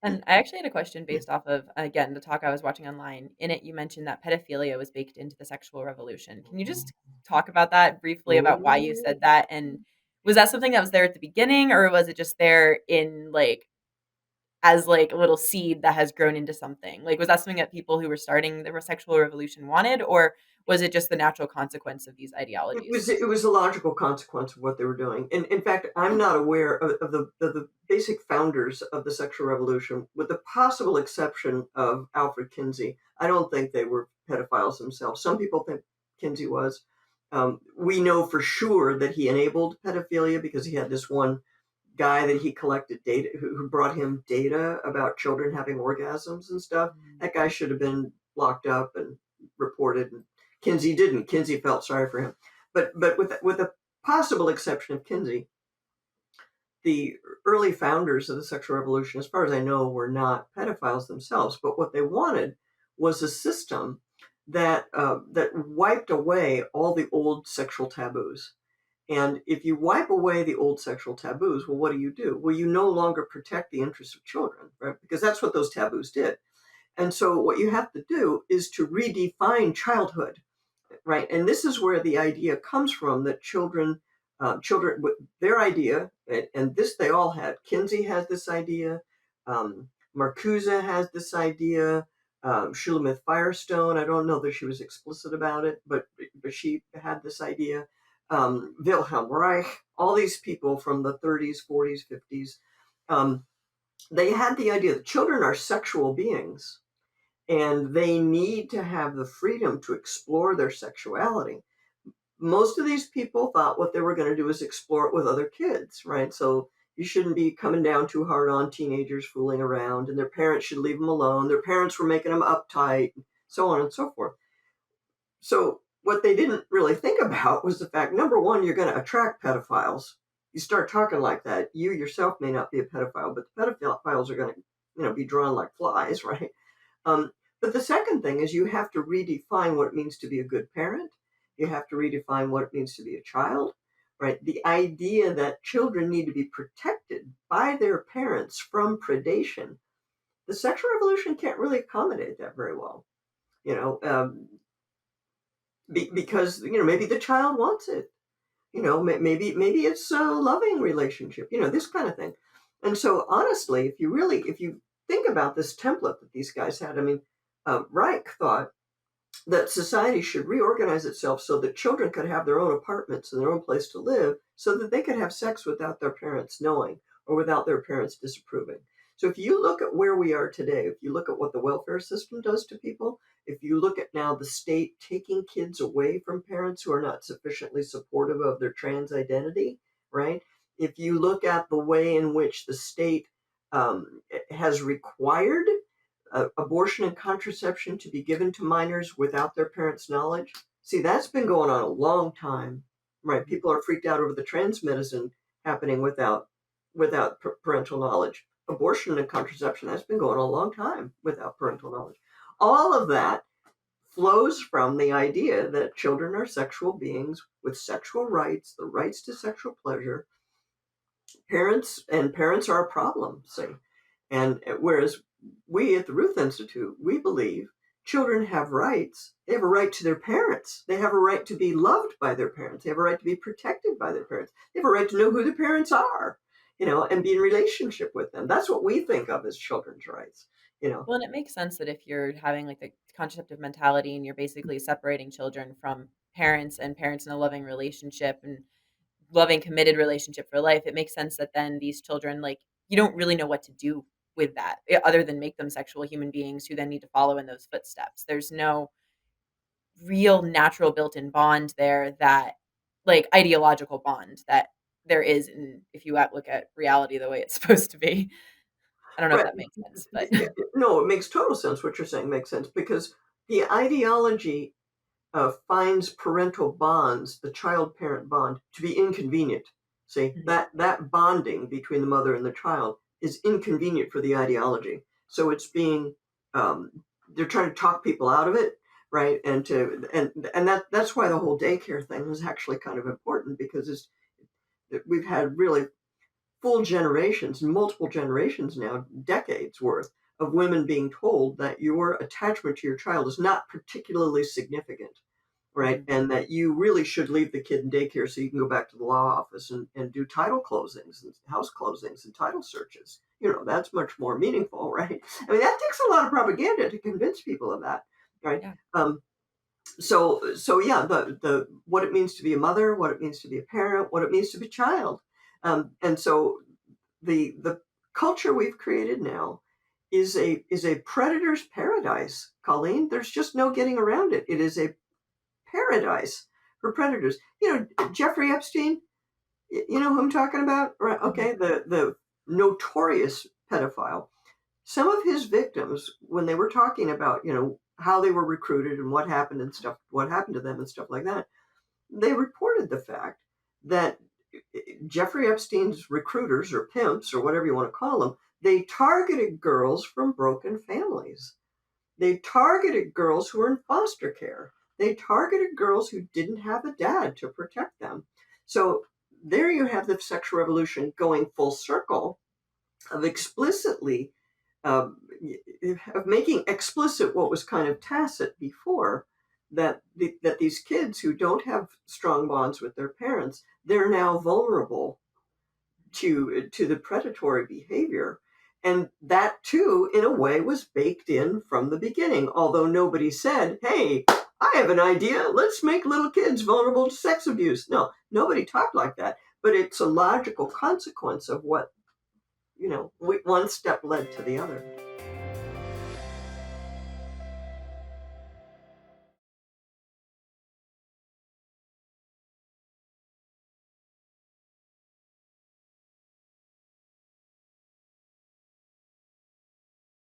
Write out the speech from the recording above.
And I actually had a question based off of, again, the talk I was watching online. In it, you mentioned that pedophilia was baked into the sexual revolution. Can you just talk about that briefly, about why you Oh, said that? And was that something that was there at the beginning, or was it just there in like as like a little seed that has grown into something? Like, was that something that people who were starting the sexual revolution wanted, or was it just the natural consequence of these ideologies? it was a logical consequence of what they were doing. And in fact, I'm not aware of the basic founders of the sexual revolution, with the possible exception of Alfred Kinsey. I don't think they were pedophiles themselves. Some people think Kinsey was. We know for sure that he enabled pedophilia because he had this one guy that he collected data who brought him data about children having orgasms and stuff. Mm. That guy should have been locked up and reported. And Kinsey didn't. Kinsey felt sorry for him. But with the possible exception of Kinsey, the early founders of the sexual revolution, as far as I know, were not pedophiles themselves. But what they wanted was a system that wiped away all the old sexual taboos. And if you wipe away the old sexual taboos, well, what do? Well, you no longer protect the interests of children, right? Because that's what those taboos did. And so what you have to do is to redefine childhood, right? And this is where the idea comes from that children, their idea, and this they all had. Kinsey has this idea. Marcuse has this idea. Shulamith Firestone, I don't know that she was explicit about it, but she had this idea. Wilhelm Reich, all these people from the 30s, 40s, 50s, um, they had the idea that children are sexual beings and they need to have the freedom to explore their sexuality. Most of these people thought what they were going to do is explore it with other kids, right? So you shouldn't be coming down too hard on teenagers fooling around, and their parents should leave them alone. Their parents were making them uptight, so on and so forth. So what they didn't really think about was the fact, number one, you're going to attract pedophiles. You start talking like that, you yourself may not be a pedophile, but the pedophiles are going to, be drawn like flies, right? Um, but the second thing is you have to redefine what it means to be a good parent. You have to redefine what it means to be a child, right? The idea that children need to be protected by their parents from predation. The sexual revolution can't really accommodate that very well, you know, because maybe the child wants it. Maybe it's a loving relationship. This kind of thing. And so, honestly, if you think about this template that these guys had, I mean, Reich thought that society should reorganize itself so that children could have their own apartments and their own place to live so that they could have sex without their parents knowing or without their parents disapproving. So if you look at where we are today, if you look at what the welfare system does to people, if you look at now the state taking kids away from parents who are not sufficiently supportive of their trans identity, right? If you look at the way in which the state has required abortion and contraception to be given to minors without their parents' knowledge. See, that's been going on a long time, right? People are freaked out over the trans medicine happening without parental knowledge. Abortion and contraception, that's been going on a long time without parental knowledge. All of that flows from the idea that children are sexual beings with sexual rights, the rights to sexual pleasure. Parents are a problem, see. And whereas we at the Ruth Institute, we believe children have rights. They have a right to their parents. They have a right to be loved by their parents. They have a right to be protected by their parents. They have a right to know who their parents are, and be in relationship with them. That's what we think of as children's rights, you know. Well, and it makes sense that if you're having like the contraceptive mentality and you're basically separating children from parents and parents in a loving relationship and loving committed relationship for life, it makes sense that then these children, like, you don't really know what to do with that, other than make them sexual human beings who then need to follow in those footsteps. There's no real natural built-in bond there, that like ideological bond that there is in, if you look at reality the way it's supposed to be. I don't know if Right. that makes sense, but No, it makes total sense. What you're saying makes sense because the ideology finds parental bonds, the child-parent bond, to be inconvenient. See, Mhm. that bonding between the mother and the child is inconvenient for the ideology. So it's being they're trying to talk people out of it, right? And that's why the whole daycare thing is actually kind of important because we've had really full generations, multiple generations now, decades worth of women being told that your attachment to your child is not particularly significant, right? Mhm. And that you really should leave the kid in daycare so you can go back to the law office and do title closings and house closings and title searches. That's much more meaningful, right? I mean, that takes a lot of propaganda to convince people of that, right? Yeah. So yeah, the what it means to be a mother, what it means to be a parent, what it means to be a child, and so the culture we've created now is a predator's paradise, Colleen. There's just no getting around it. It is a paradise for predators. Jeffrey Epstein. You know who I'm talking about, right? Mhm. Okay, the notorious pedophile. Some of his victims, when they were talking about how they were recruited and what happened and stuff, what happened to them and stuff like that, they reported the fact that Jeffrey Epstein's recruiters or pimps or whatever you want to call them, they targeted girls from broken families. They targeted girls who were in foster care. They targeted girls who didn't have a dad to protect them. So there you have the sexual revolution going full circle of explicitly um, of making explicit what was kind of tacit before, that these kids who don't have strong bonds with their parents, they're now vulnerable to the predatory behavior. And that too, in a way, was baked in from the beginning, although nobody said, hey, I have an idea, let's make little kids vulnerable to sex abuse. No, nobody talked like that, but it's a logical consequence of what one step led to the other.